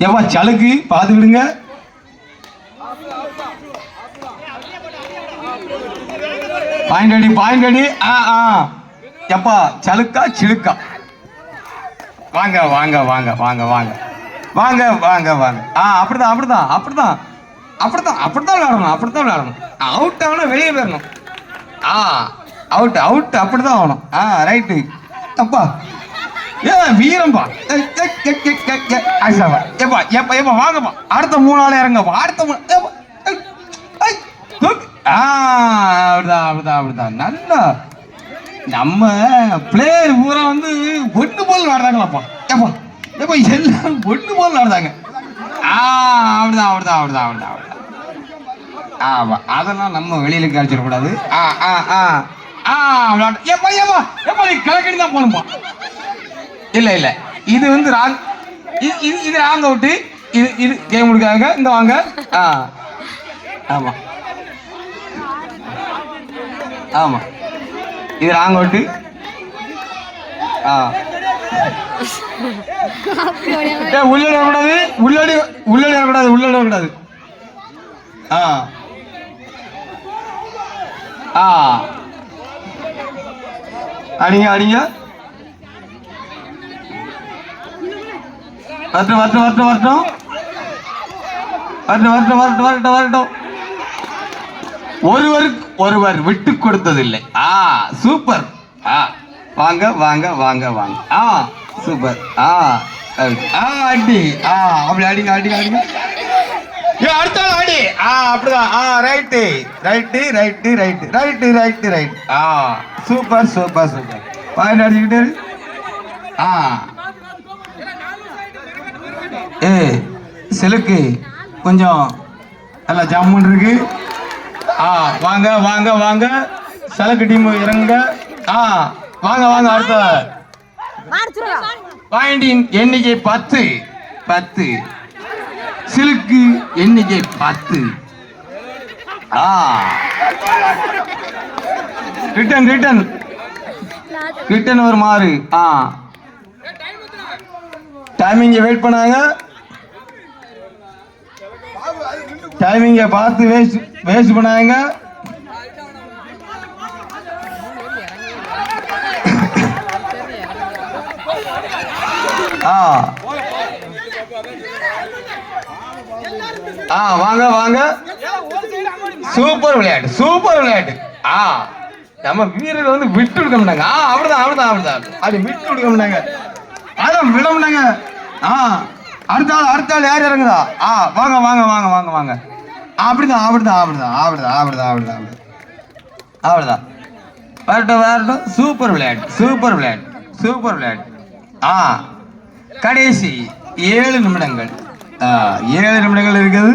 ஏப்பா சலுக்கு பார்த்து விடுங்க. பாயிண்ட் அடி. எப்பா சலுக்கா சிலுக்கா? வாங்க வாங்க வாங்க வாங்க வாங்க வாங்க வாங்க வாங்க. அப்படிதான் அப்படிதான் அப்படிதான் அப்படிதான் அப்படித்தான் விளையாடணும். அப்படித்தான் விளையாடணும். அவுட் ஆகணும், வெளியே போயிடணும். அவுட் அவுட் அப்படிதான் ஆகணும். ரைட்டு. அப்பா வீரம்பா. எப்பா எப்பா எப்பா வாங்கப்பா. அடுத்த 3 ஆள் இறங்கப்பா. அடுத்த அப்படிதான் அப்படிதான் அப்படிதான். நல்லா நம்ம பிளேயர் பூரா வந்து ஒண்ணு போல் விளையாடுறாங்களாப்பா. எப்பா எப்பா எல்லாரும் ஒண்ணு போல் விளையாடுறாங்க. அப்படிதான் அப்படிதான் அப்படிதான் அப்படிதான் அப்படிதான். ஆமா, அதெல்லாம் நம்ம வெளியில காய்ச்சிடக்கூடாது. எப்பா எப்பா எப்பா நீ கலக்கடி தான் போகணும்பா. இல்ல இல்ல, இது வந்து ராங். இது ராங் அவுட்டு. இது கேம் முடிக்காங்க. இந்த வாங்க. ஆமா ஆமா, இது ராங் அவுட்டு. உள்ளாடி வரக்கூடாது. உள்ளாடி வரக்கூடாது. உள்ளாடி வரக்கூடாது. அடிங்க அடிங்க. வரட்டும் வரட்டும் வரட்டும் வரட்டும் வரட்டும் வரட்டும் வரட்டும் வரட்டும் வரட்டும். ஒருவர் விட்டு கொடுத்ததில்லை. சூப்பர். வாங்க வாங்க வாங்க வாங்க. சூப்பர். அடி. அப்படி அடிங்க அடிங்க அடிங்க. அடுத்த அடி. அப்படிதான். Right right right right right right right. Super super super. Point அடிச்சுக்கிட்டு. சிலுக்கு கொஞ்சம் நல்லா ஜாமுன் இருக்கு. வாங்க வாங்க வாங்க. சலுக்கு டீம் இறங்க. வாங்க வாங்க. அடுத்த பாயிண்டின் எண்ணிக்கை 10 10. சிலுக்கு எண்ணிக்கை 10. ரிட்டன் ரிட்டன் ரிட்டன் ஒரு மாறு. டைமிங்க வெயிட் பண்ணாங்க. டைமிங்க பார்த்து வேஸ்ட் பண்ணாங்க. வாங்க வாங்க. சூப்பர் விளையாட்டு சூப்பர் விளையாட்டு. நம்ம வீரர் வந்து விட்டு கொடுக்க மாட்டாங்க. அப்படிதான் அப்படிதான் அப்படிதான். அது விட்டு கொடுக்க மாட்டாங்க. அதான் விட மாட்டாங்க. அடுத்த ஆள் யார் இறங்குதா? வாங்க வாங்க வாங்க வாங்க வாங்க. அப்படிதான் அப்படிதான் அப்படிதான் அப்படிதான் அப்படிதான் அப்படிதான் அப்படிதான். வரட்டும் வரட்டும். சூப்பர் விளையாட்டு சூப்பர் விளையாட்டு சூப்பர் விளையாட்டு. கடைசி 7 நிமிடங்கள். 7 நிமிடங்கள் இருக்குது.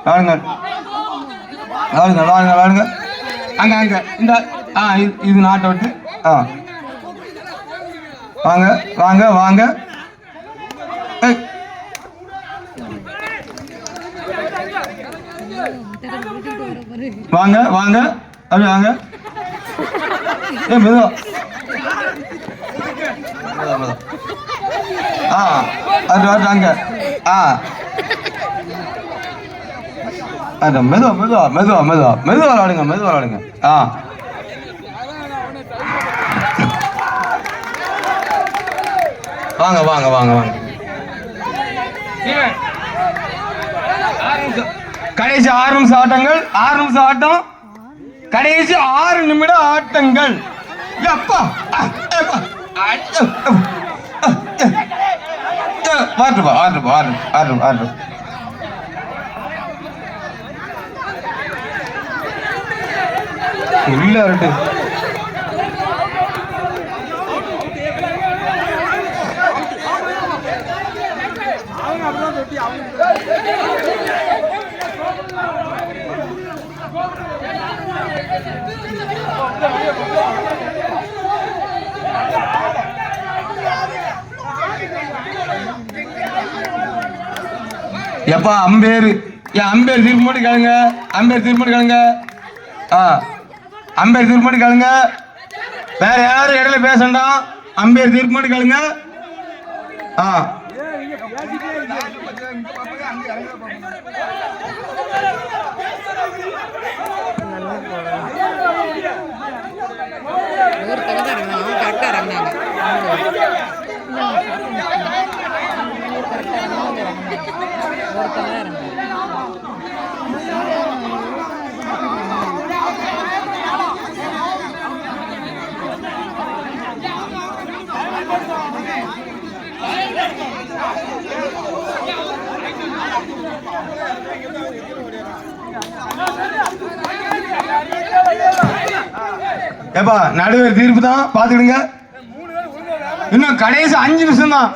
வாங்க வாங்க வாங்க வாங்க. அங்க அங்க இந்த இது நாட் அவுட். வாங்க வாங்க வாங்க. வாங்க வாங்க அப்படி வாங்க. மெதுவா. அங்க மெதுவா மெதுவா மெதுவா மெதுவா மெதுவா விளாடுங்க மெதுவா விளாடுங்க. வாங்க வாங்க வாங்க வாங்க. கடைசி 6 நிமிஷம் ஆட்டங்கள். 6 நிமிஷம் ஆட்டம். கடைசி 6 நிமிட ஆட்டங்கள். அப்பா வாட்டுப்பா வாட்டுப்பா வாட்டு வாட்டு வாட்டு. உள்ள வரட்டு. எப்பா அம்பேர் அம்பேர் தீர்ப்பு கேளுங்க. அம்பேர் தீர்ப்பு கேளுங்க. அம்பேர் தீர்ப்பு கேளுங்க. வேற யாரும் இடையில பேசண்டாம். அம்பேர் தீர்ப்பு கேளுங்க. ஆ ஏப்பா நடுவர் தீர்ப்பு தான் பாத்துக்கிடுங்க. இன்னும் கடைசி 5 நிமிஷம் தான்.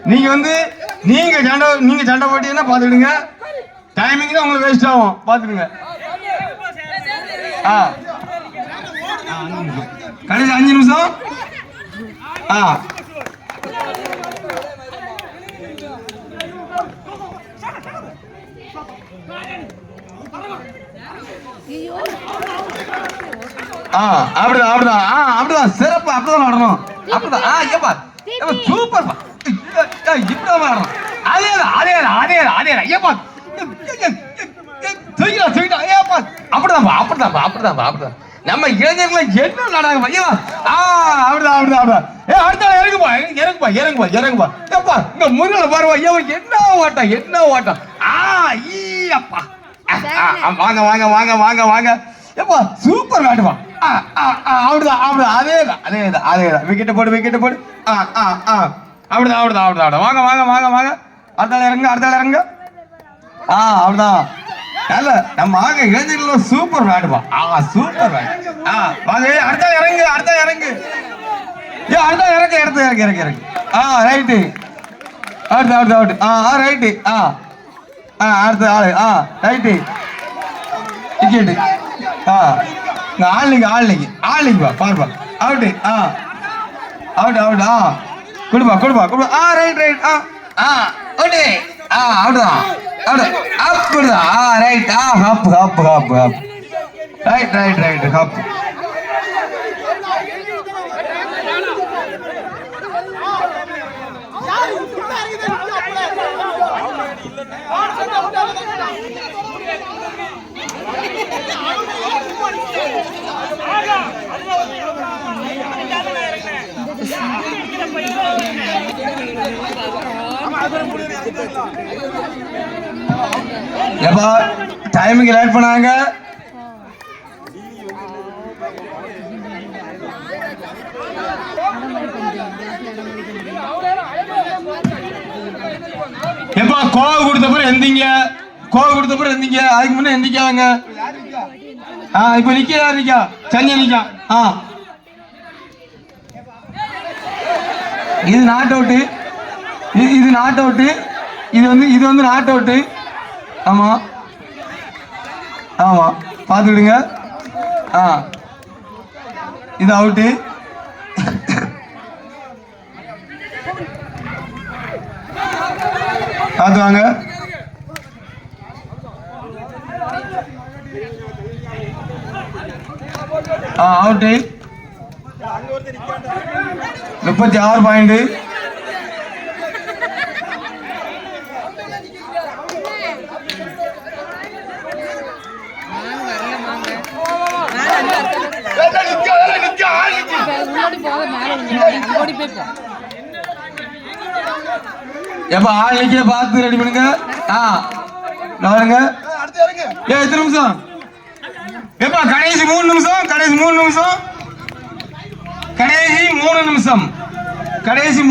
நீங்க சண்டை போட்டீங்கன்னா பாத்துக்கிடுங்க. டைமிங் தான் உங்களுக்கு வேஸ்ட் ஆகும், பாத்துக்கிடுங்க. கடைசி 5 நிமிஷம். அப்படிதான் சிறப்பு, அப்படிதான் ஆடணும். அப்படிதான் சூப்பர், இப்படிதான் ஆடணும். அப்படிதான் நம்ம இளைஞர்கள் என்ன நாடாங்க. அப்படிதான் அடுத்த இறங்குப்பா. எப்பா இங்க முருகனை பாருவா, என்ன ஓட்டம். அப்பா வாங்க எப்பா சூப்பர் நாட்டுவா. அப்படிதான் அதேதான் விக்கெட் போடு. அப்படிதான் வாங்க அடுத்த இறங்க. அப்படிதான் நல்ல நம்ம ஆக இளைஞர்கள் சூப்பர் விளையாடுவா. சூப்பர் வாங்க அடுத்த இறங்கு. அடுத்த இறங்கு ரைட்டு. அடுத்து ரைட்டு. அடுத்த ஆளு ரைட்டு விக்கெட்டு. ஆள்லிங்க பாருப்பா. அவுட்டு கொடுப்பா. ரைட். அவுட்டு. அப்படிதான் ரைட். Hub right hub. எப்பா டைமுக்கு லேட் பண்ணாங்க. எப்பா கோவ கொடுத்த பிறகு எந்திங்க. அதுக்கு முன்ன எந்திக்காங்க. இப்ப நிக்கா சனியா நிக்கா. இது நாட் அவுட்டு. இது நாட் அவுட்டு. இது வந்து நாட் அவுட்டு. ஆமா பார்த்துக்கிடுங்க. இது அவுட்டு. பார்த்துவாங்க. அவுட்டு. 36 பாயிண்ட். எப்ப ஆள் நிக்க பார்த்து ரெடி பண்ணுங்க. எத்தனை நிமிஷம்? எப்ப கடைசி 3 நிமிஷம். கடைசி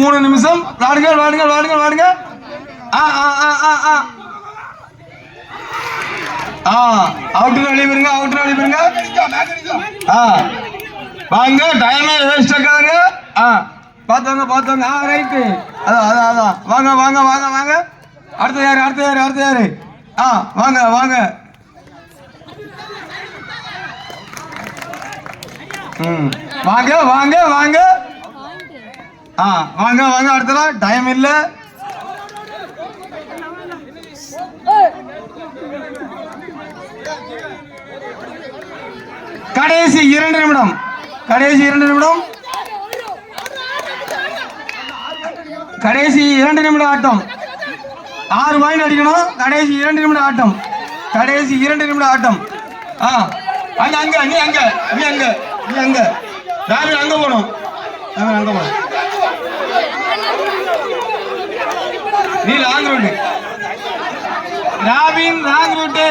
3 நிமிஷம். விளாடுங்க. அவுட்டு வெளியே போயிருங்க. வாங்க டைமே வேஸ்ட் ஆகாதுங்க. பார்த்தாங்க. ரைட்டு. அதான் வாங்க. அடுத்த யாரு? வாங்க. வாங்க அடுத்த டைம் இல்ல. கடைசி 2 நிமிடம். கடைசி 2 நிமிட ஆட்டம். 6 பாயிண்ட் அடிக்கணும். கடைசி 2 நிமிட ஆட்டம். கடைசி 2 நிமிட ஆட்டம். அங்க அங்க நீ அங்க நீ அங்க நீ அங்க ராவி அங்க போகணும். அங்க போகணும். நீ long route. Robin long route.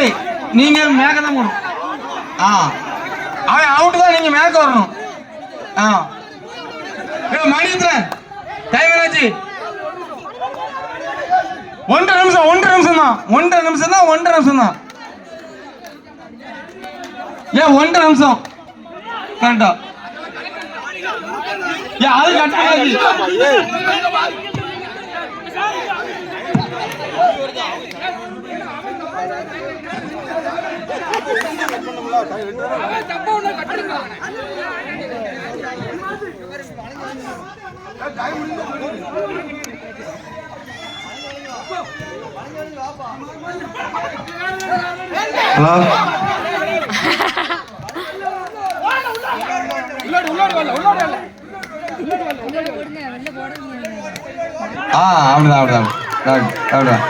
நீங்க மேக்க தான் போகணும். அவன் அவுட் தான், நீங்க மேக்க வரணும். மணித்திரன் டைம் என்னாச்சு? 1.5 நிமிஷம். 1.5 நிமிஷம் தான். 1.5 நிமிஷம் தான். 1.5 நிமிஷம் தான். ஏன் 1.5 நிமிஷம் கரெக்டா? ஏன் அது கட் பண்ணாது? ஹலோ அப்படிதான் அப்படிதான் அப்படிதான்.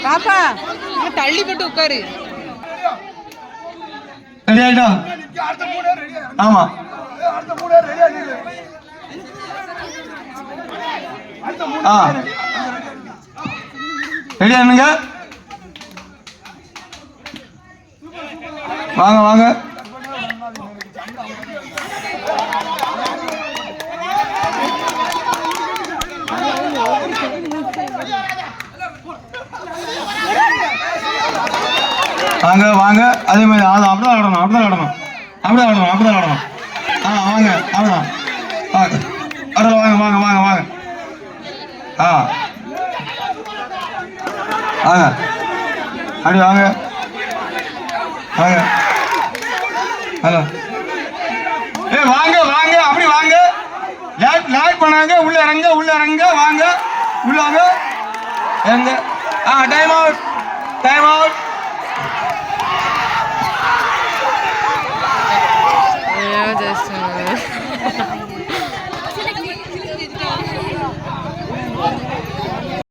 பாப்பா தள்ளி போட்டு உட்காரு. ரெடி ஆயிட்டா? ஆமா. ரெடி ஆனுங்க. வாங்க வாங்க. வாங்க வாங்க. அதே மாதிரி அப்படிதான் ஆடணும். அப்படிதான் ஆடணும். அப்படிதான் ஆடணும். அப்படிதான் ஆடணும். வாங்க. அவ்வளோதான். அதில் வாங்க வாங்க வாங்க வாங்க. வாங்க அப்படி வாங்க வாங்க. ஹலோ வாங்க வாங்க. அப்படி வாங்க. லேட் பண்ணாங்க. உள்ள இறங்க உள்ள இறங்க. வாங்க உள்ள வாங்க. இறங்க. Time out. Time out. just